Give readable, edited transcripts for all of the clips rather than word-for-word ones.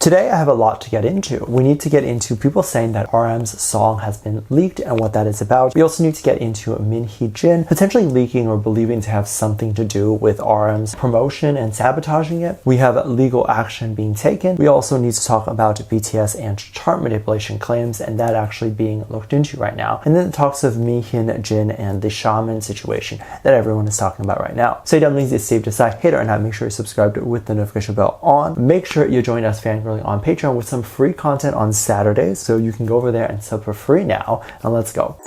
Today I have a lot to get into. We need to get into people saying that RM's song has been leaked and what that is about. We also need to get into Min Hee Jin potentially leaking or believing to have something to do with RM's promotion and sabotaging it. We have legal action being taken. We also need to talk about BTS and chart manipulation claims and that actually being looked into right now. And then it talks of Min Hee Jin and the Shaman situation that everyone is talking about right now. So Dumplings, it's safe to decide, hit or not, make sure you're subscribed with the notification bell on. Make sure you join us fangirling on Patreon with some free content on Saturdays, so you can go over there and sub for free now, and let's go.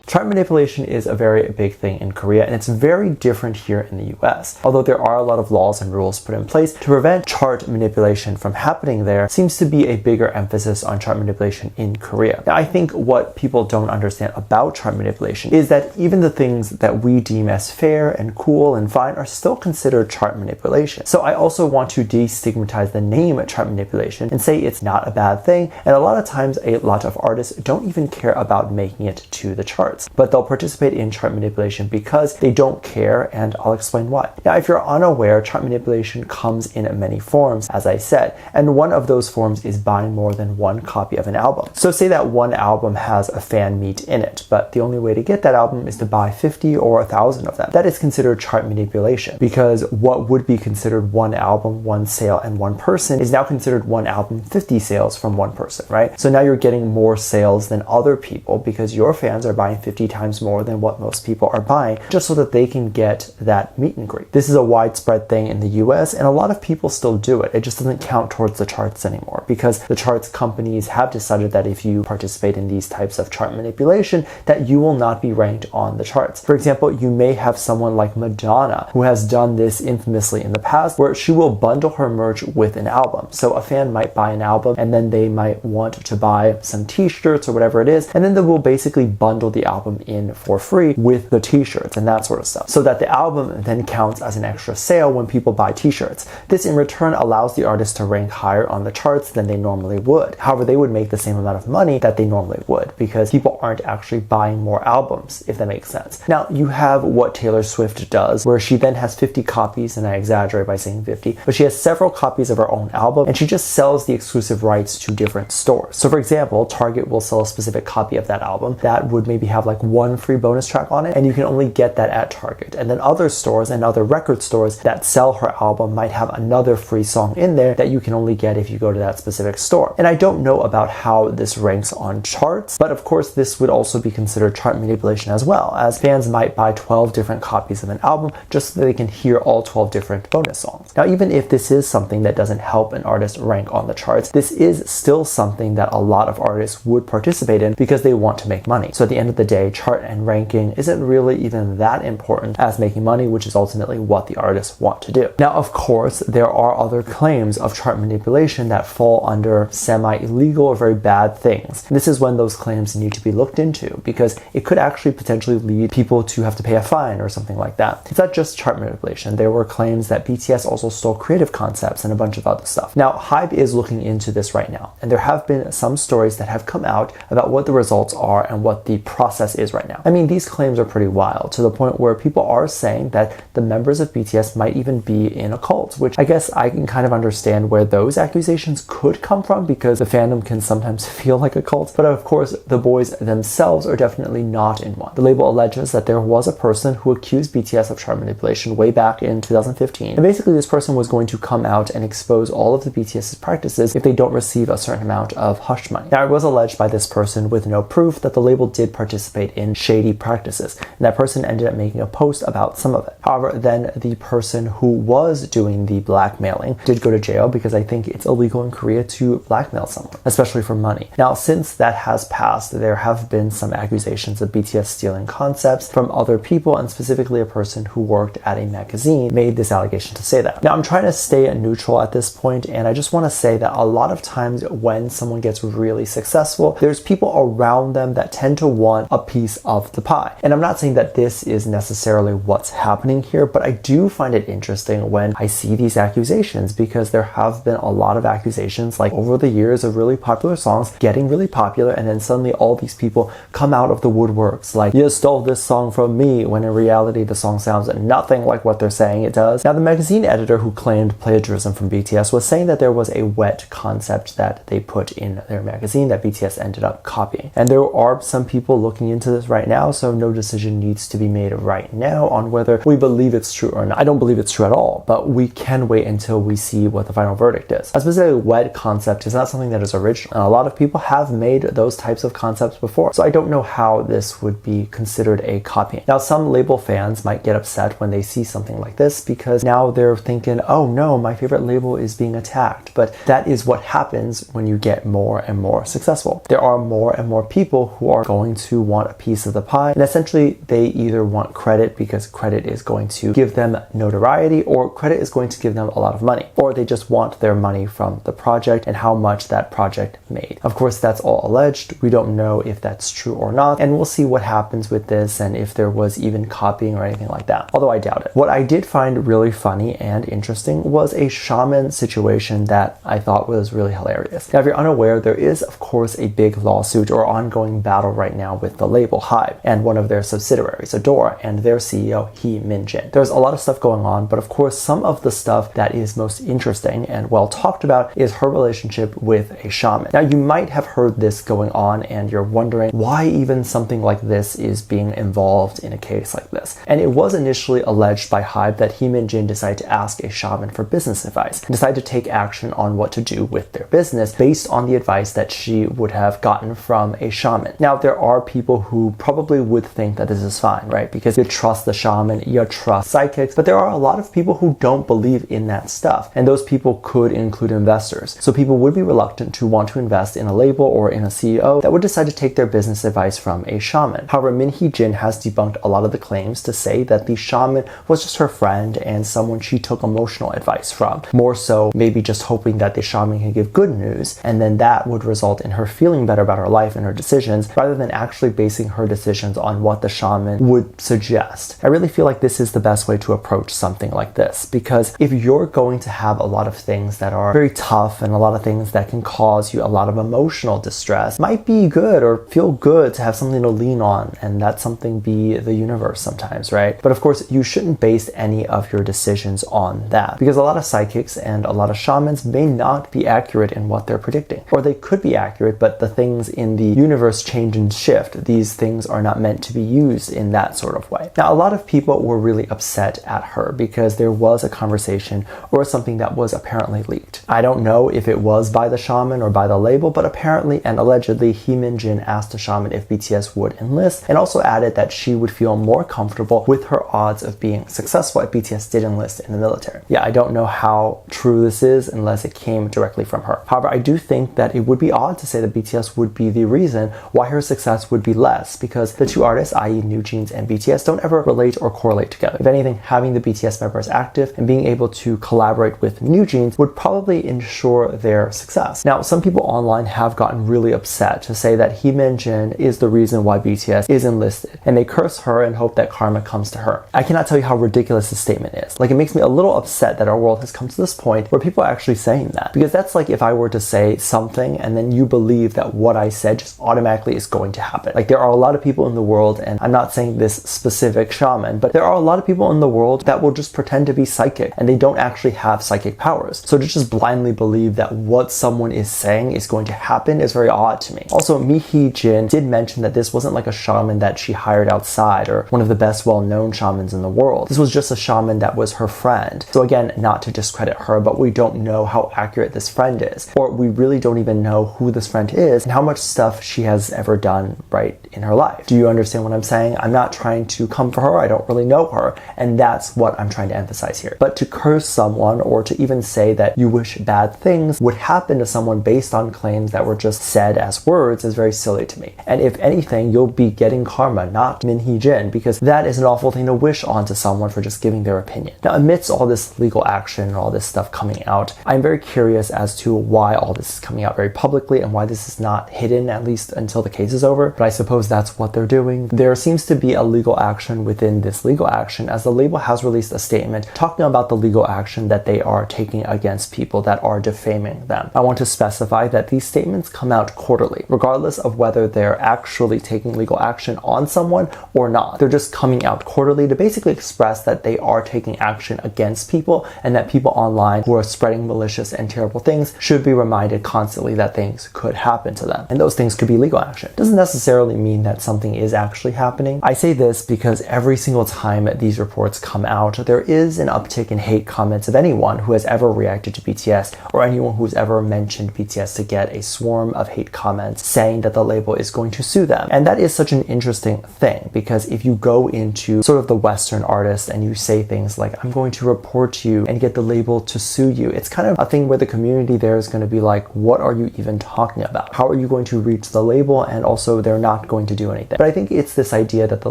Chart manipulation is a very big thing in Korea, and it's very different here in the US. Although there are a lot of laws and rules put in place to prevent chart manipulation from happening, there seems to be a bigger emphasis on chart manipulation in Korea. Now, I think what people don't understand about chart manipulation is that even the things that we deem as fair and cool and fine are still considered chart manipulation. So I also want to destigmatize the name chart manipulation and say it's not a bad thing, and a lot of times a lot of artists don't even care about making it to the charts, but they'll participate in chart manipulation because they don't care, and I'll explain why. Now, if you're unaware, chart manipulation comes in many forms, as I said, and one of those forms is buying more than one copy of an album. So say that one album has a fan meet in it, but the only way to get that album is to buy 50 or 1,000 of them. That is considered chart manipulation, because what would be considered one album, one sale, and one person is now considered one album, 50 sales from one person, right? So now you're getting more sales than other people because your fans are buying 50 times more than what most people are buying, just so that they can get that meet and greet. This is a widespread thing in the US, and a lot of people still do it. It just doesn't count towards the charts anymore, because the charts companies have decided that if you participate in these types of chart manipulation, that you will not be ranked on the charts. For example, you may have someone like Madonna who has done this infamously in the past, where she will bundle her merch with an album. So a fan might buy an album, and then they might want to buy some t-shirts or whatever it is, and then they will basically bundle the album in for free with the t-shirts and that sort of stuff, so that the album then counts as an extra sale when people buy t-shirts. This in return allows the artist to rank higher on the charts than they normally would. However, they would make the same amount of money that they normally would, because people aren't actually buying more albums, if that makes sense. Now, you have what Taylor Swift does, where she then has 50 copies, and I exaggerate by saying 50, but she has several copies of her own album, and she just sells the exclusive rights to different stores. So for example, Target will sell a specific copy of that album that would maybe have like one free bonus track on it, and you can only get that at Target. And then other stores and other record stores that sell her album might have another free song in there that you can only get if you go to that specific store. And I don't know about how this ranks on charts, but of course this would also be considered chart manipulation as well, as fans might buy 12 different copies of an album just so that they can hear all 12 different bonus songs. Now, even if this is something that doesn't help an artist rank on the charts, this is still something that a lot of artists would participate in because they want to make money. So at the end of the day, chart and ranking isn't really even that important as making money, which is ultimately what the artists want to do. Now, of course, there are other claims of chart manipulation that fall under semi-illegal or very bad things. And this is when those claims need to be looked into, because it could actually potentially lead people to have to pay a fine or something like that. It's not just chart manipulation. There were claims that BTS also stole creative concepts and a bunch of other stuff. Now, HYBE is looking into this right now, and there have been some stories that have come out about what the results are and what the process is right now. I mean, these claims are pretty wild, to the point where people are saying that the members of BTS might even be in a cult, which I guess I can kind of understand where those accusations could come from, because the fandom can sometimes feel like a cult. But of course, the boys themselves are definitely not in one. The label alleges that there was a person who accused BTS of chart manipulation way back in 2015. And basically, this person was going to come out and expose all of the BTS's practices if they don't receive a certain amount of hush money. Now, it was alleged by this person with no proof that the label did participate in shady practices, and that person ended up making a post about some of it. However, then the person who was doing the blackmailing did go to jail, because I think it's illegal in Korea to blackmail someone, especially for money. Now, since that has passed, there have been some accusations of BTS stealing concepts from other people, and specifically a person who worked at a magazine made this allegation to say that. Now, I'm trying to stay neutral at this point, and I just want to say that a lot of times when someone gets really successful, there's people around them that tend to want a piece of the pie. And I'm not saying that this is necessarily what's happening here, but I do find it interesting when I see these accusations, because there have been a lot of accusations like over the years of really popular songs getting really popular, and then suddenly all these people come out of the woodworks like, you stole this song from me, when in reality the song sounds nothing like what they're saying it does. Now, the magazine editor who claimed plagiarism from BTS was saying that there was a wet concept that they put in their magazine that BTS ended up copying. And there are some people looking into this right now, so no decision needs to be made right now on whether we believe it's true or not. I don't believe it's true at all, but we can wait until we see what the final verdict is. A specific wet concept is not something that is original, and a lot of people have made those types of concepts before, so I don't know how this would be considered a copying. Now, some label fans might get upset when they see something like this, because now they're thinking, oh no, my favorite label is being attacked. But that is what happens when you get more and more successful. There are more and more people who are going to want a piece of the pie, and essentially they either want credit because credit is going to give them notoriety, or credit is going to give them a lot of money, or they just want their money from the project and how much that project made. Of course, that's all alleged. We don't know if that's true or not, and we'll see what happens with this and if there was even copying or anything like that, although I doubt it. What I did find really funny and interesting was a shaman situation that I thought was really hilarious. Now, if you're unaware, there is of course a big lawsuit or ongoing battle right now with the label HYBE and one of their subsidiaries, Adore, and their CEO Hee Jin. There's a lot of stuff going on, but of course some of the stuff that is most interesting and well talked about is her relationship with a shaman. Now, you might have heard this going on and you're wondering why even something like this is being involved in a case like this. And it was initially alleged by HYBE that Hee Jin decided to ask a shaman for business advice and decided to take action on what to do with their business based on the advice that she would have gotten from a shaman. Now, there are people who probably would think that this is fine, right? Because you trust the shaman, you trust psychics, but there are a lot of people who don't believe in that stuff, and those people could include investors. So people would be reluctant to want to invest in a label or in a CEO that would decide to take their business advice from a shaman. However, Min Hee Jin has debunked a lot of the claims to say that the shaman was just her friend and someone she took emotional advice from, more so maybe just hoping that the shaman can give good news, and then that would result in her feeling better about her life and her decisions, rather than actually basing her decisions on what the shaman would suggest. I really feel like this is the best way to approach something like this, because if you're going to have a lot of things that are very tough and a lot of things that can cause you a lot of emotional distress, it might be good or feel good to have something to lean on, and that something be the universe sometimes, right? But of course, you shouldn't base any of your decisions on that, because a lot of psychics and a lot of shamans may not be accurate in what they're predicting, or they could be accurate, but the things in the universe change and shift. These things are not meant to be used in that sort of way. Now, a lot of people were really upset at her because there was a conversation or something that was apparently leaked. I don't know if it was by the shaman or by the label, but apparently and allegedly Hee Jin asked the shaman if BTS would enlist, and also added that she would feel more comfortable with her odds of being successful if BTS did enlist in the military. Yeah, I don't know how true this is unless it came directly from her. However, I do think that it would be odd to say that BTS would be the reason why her success would be less, because the two artists, i.e. NewJeans and BTS, don't ever relate or correlate together. If anything, having the BTS members active and being able to collaborate with NewJeans would probably ensure their success. Now, some people online have gotten really upset to say that Hee Jin is the reason why BTS is enlisted, and they curse her and hope that karma comes to her. I cannot tell you how ridiculous this statement is. Like, it makes me a little upset that our world has come to this point where people are actually saying that, because that's like if I were to say something and then you believe that what I said just automatically is going to happen. Like, there are a lot of people in the world, and I'm not saying this specific shaman, but there are a lot of people in the world that will just pretend to be psychic and they don't actually have psychic powers. So to just blindly believe that what someone is saying is going to happen is very odd to me. Also, Min Hee Jin did mention that this wasn't like a shaman that she hired outside or one of the best well-known shamans in the world. This was just a shaman that was her friend. So again, not to discredit her, but we don't know how accurate this friend is, or we really don't even know who this friend is and how much stuff she has ever done right in her life. Do you understand what I'm saying? I'm not trying to come for her. I don't really know her, and that's what I'm trying to emphasize here. But to curse someone or to even say that you wish bad things would happen to someone based on claims that were just said as words is very silly to me. And if anything, you'll be getting karma, not Min Hee Jin, because that is an awful thing to wish onto someone for just giving their opinion. Now, amidst all this legal action and all this stuff coming out, I'm very curious as to why all this is coming out very publicly and why this is not hidden, at least until the case is over. But I suppose suppose that's what they're doing. There seems to be a legal action within this legal action, as the label has released a statement talking about the legal action that they are taking against people that are defaming them. I want to specify that these statements come out quarterly, regardless of whether they're actually taking legal action on someone or not. They're just coming out quarterly to basically express that they are taking action against people, and that people online who are spreading malicious and terrible things should be reminded constantly that things could happen to them, and those things could be legal action. It doesn't necessarily mean that something is actually happening. I say this because every single time these reports come out, there is an uptick in hate comments of anyone who has ever reacted to BTS, or anyone who's ever mentioned BTS, to get a swarm of hate comments saying that the label is going to sue them. And that is such an interesting thing, because if you go into sort of the Western artist and you say things like, I'm going to report you and get the label to sue you, it's kind of a thing where the community there is going to be like, what are you even talking about? How are you going to reach the label? And also they're not going to do anything. But I think it's this idea that the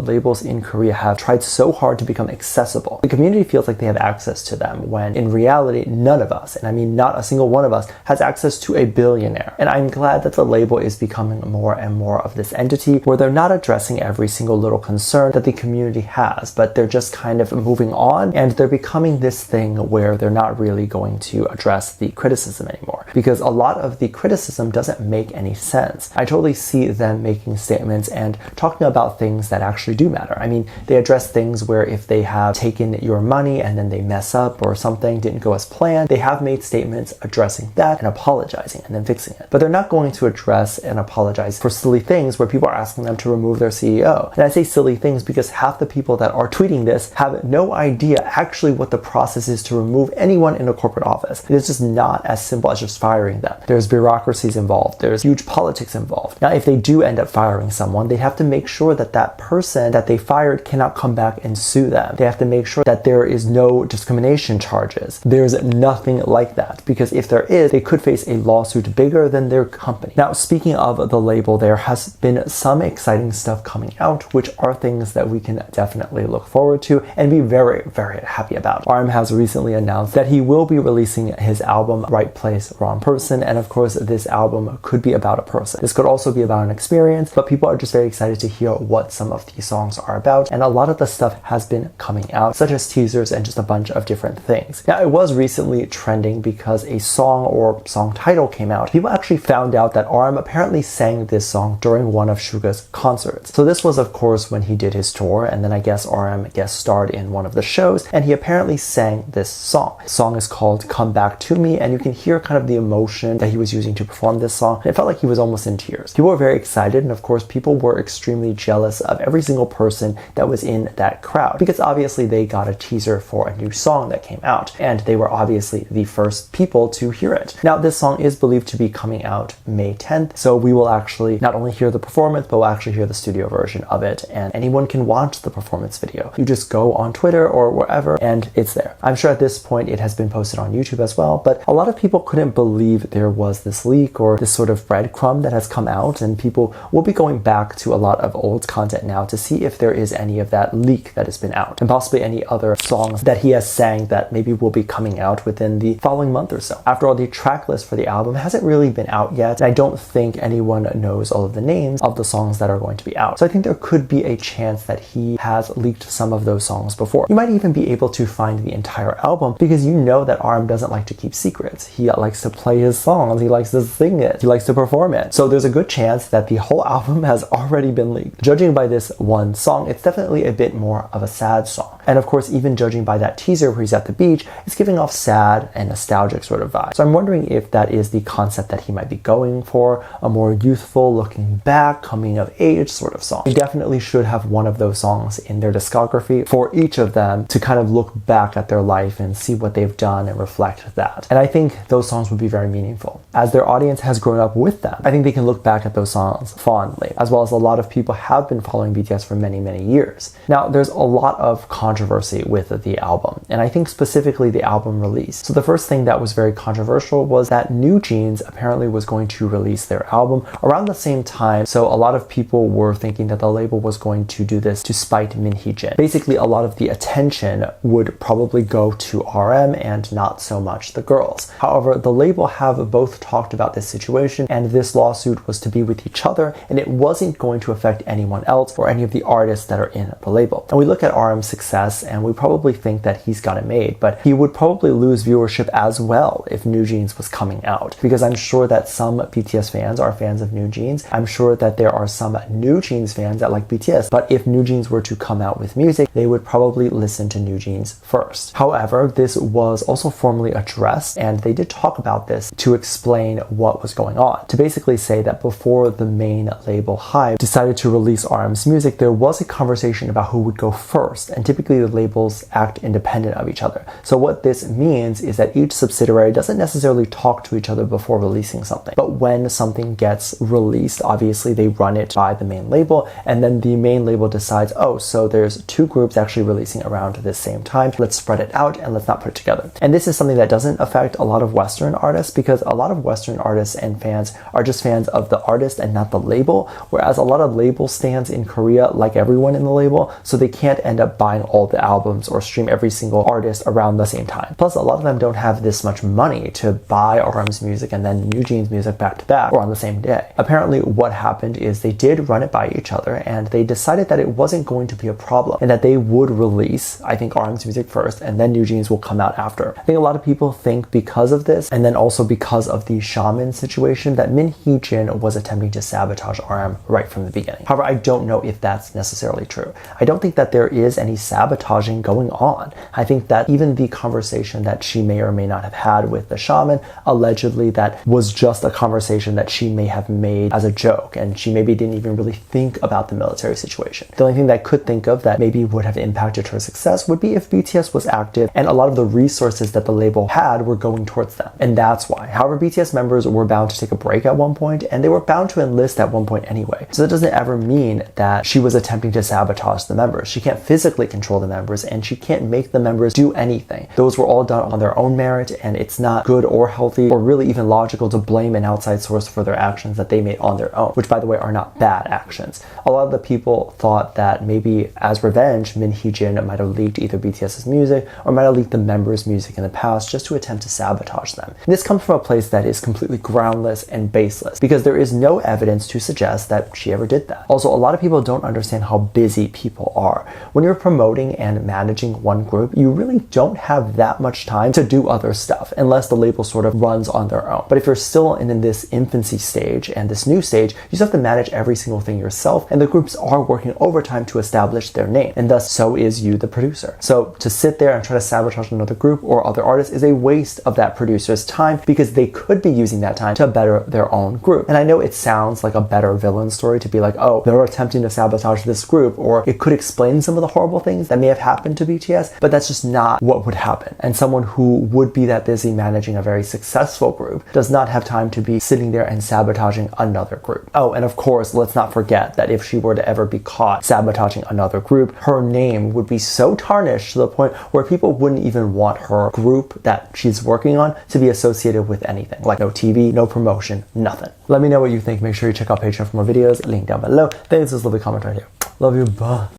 labels in Korea have tried so hard to become accessible. The community feels like they have access to them, when in reality, none of us, and I mean not a single one of us, has access to a billionaire. And I'm glad that the label is becoming more and more of this entity where they're not addressing every single little concern that the community has, but they're just kind of moving on, and they're becoming this thing where they're not really going to address the criticism anymore, because a lot of the criticism doesn't make any sense. I totally see them making statements and talking about things that actually do matter. I mean, they address things where if they have taken your money and then they mess up or something didn't go as planned, they have made statements addressing that and apologizing and then fixing it. But they're not going to address and apologize for silly things where people are asking them to remove their CEO. And I say silly things because half the people that are tweeting this have no idea actually what the process is to remove anyone in a corporate office. It is just not as simple as just firing them. There's bureaucracies involved. There's huge politics involved. Now, if they do end up firing someone, they have to make sure that that person that they fired cannot come back and sue them. They have to make sure that there is no discrimination charges. There's nothing like that, because if there is, they could face a lawsuit bigger than their company. Now, speaking of the label, there has been some exciting stuff coming out, which are things that we can definitely look forward to and be very, very happy about. RM has recently announced that he will be releasing his album Right Place, Wrong Person, and of course this album could be about a person. This could also be about an experience, but people are just very excited to hear what some of these songs are about, and a lot of the stuff has been coming out, such as teasers and just a bunch of different things. Now, it was recently trending because a song or song title came out. People actually found out that RM apparently sang this song during one of Suga's concerts. So this was of course when he did his tour, and then I guess RM guest starred in one of the shows, and he apparently sang this song. The song is called Come Back to Me, and you can hear kind of the emotion that he was using to perform this song. It felt like he was almost in tears. People were very excited, and of course people were extremely jealous of every single person that was in that crowd, because obviously they got a teaser for a new song that came out, and they were obviously the first people to hear it. Now, this song is believed to be coming out May 10th, so we will actually not only hear the performance, but we'll actually hear the studio version of it, and anyone can watch the performance video. You just go on Twitter or wherever, and it's there. I'm sure at this point it has been posted on YouTube as well, but a lot of people couldn't believe there was this leak or this sort of breadcrumb that has come out, and people will be going back to a lot of old content now to see if there is any of that leak that has been out, and possibly any other songs that he has sang that maybe will be coming out within the following month or so. After all, the track list for the album hasn't really been out yet, and I don't think anyone knows all of the names of the songs that are going to be out. So I think there could be a chance that he has leaked some of those songs before. You might even be able to find the entire album, because you know that RM doesn't like to keep secrets. He likes to play his songs, he likes to sing it, he likes to perform it. So there's a good chance that the whole album has already been leaked. Judging by this one song, it's definitely a bit more of a sad song. And of course, even judging by that teaser where he's at the beach, it's giving off sad and nostalgic sort of vibe. So I'm wondering if that is the concept that he might be going for, a more youthful, looking back, coming of age sort of song. They definitely should have one of those songs in their discography for each of them to kind of look back at their life and see what they've done and reflect that. And I think those songs would be very meaningful. As their audience has grown up with them, I think they can look back at those songs fondly, as well as a lot of people have been following BTS for many, many years. Now, there's a lot of controversy with the album, and I think specifically the album release. So the first thing that was very controversial was that New Jeans apparently was going to release their album around the same time, so a lot lot of people were thinking that the label was going to do this to spite Min Hee Jin. Basically, a lot of the attention would probably go to RM and not so much the girls. However, the label have both talked about this situation, and this lawsuit was to be with each other, and it wasn't going to affect anyone else or any of the artists that are in the label. And we look at RM's success, and we probably think that he's got it made, but he would probably lose viewership as well if New Jeans was coming out, because I'm sure that some BTS fans are fans of New Jeans. I'm sure that there are some New Jeans fans that like BTS, but if New Jeans were to come out with music, they would probably listen to New Jeans first. However, this was also formally addressed, and they did talk about this to explain what was going on, to basically say that before the main label HYBE decided to release RM's music, there was a conversation about who would go first, and typically the labels act independent of each other. So what this means is that each subsidiary doesn't necessarily talk to each other before releasing something, but when something gets released, obviously they run it by the main label, and then the main label decides, oh, so there's two groups actually releasing around the same time, let's spread it out and let's not put it together. And this is something that doesn't affect a lot of Western artists, because a lot of Western artists and fans are just fans of the artist and not the label, whereas a lot of label stands in Korea like everyone in the label, so they can't end up buying all the albums or stream every single artist around the same time. Plus, a lot of them don't have this much money to buy RM's music and then New Jeans music back to back or on the same day. Apparently, what happened is they did run it by each other, and they decided that it wasn't going to be a problem and that they would release, I think, RM's music first and then New Jeans will come out after. I think a lot of people think because of this, and then also because of the Shaman situation, that Min Hee Jin was attempting to sabotage RM right from the beginning. However, I don't know if that's necessarily true. I don't think that there is any sabotaging going on. I think that even the conversation that she may or may not have had with the Shaman, allegedly that was just a conversation that she may have made as a joke, and she maybe didn't even really think about the military situation. The only thing that I could think of that maybe would have impacted her success would be if BTS was active and a lot of the resources that the label had were going towards them. And that's why. However, BTS members were bound to take a break at one point, and they were bound to enlist at one point anyway. So that doesn't ever mean that she was attempting to sabotage the members. She can't physically control the members, and she can't make the members do anything. Those were all done on their own merit, and it's not good or healthy or really even logical to blame an outside source for their actions that they made on their own, which by the way are not bad actions. A lot of the people thought that maybe as revenge, Min Hee Jin might have leaked either BTS's music or might have leaked the members' music in the past just to attempt to sabotage them. And this comes from a place that is completely groundless and baseless, because there is no evidence to suggest that she ever did that. Also, a lot of people don't understand how busy people are. When you're promoting and managing one group, you really don't have that much time to do other stuff unless the label sort of runs on their own. But if you're still in this infancy stage and this new stage, you still have to manage every single thing yourself, and the groups are working overtime to establish their name, and thus so is you, the producer. So to sit there and try to sabotage another group or other artists is a waste of that producer's time, because they could be using that time to better their own group. And I know it sounds like a better villain story to be like, oh, they're attempting to sabotage this group, or it could explain some of the horrible things that may have happened to BTS, but that's just not what would happen. And someone who would be that busy managing a very successful group does not have time to be sitting there and sabotaging another group. Oh, and of course, let's not forget that if she were to ever be caught sabotaging another group, her name would be so tarnished to the point where people wouldn't even want her group that she's working on to be associated with anything. Like no TV, no promotion, nothing. Let me know what you think. Make sure you check out Patreon for more videos. Link down below. Thanks for this lovely comment right here. Love you. Bye.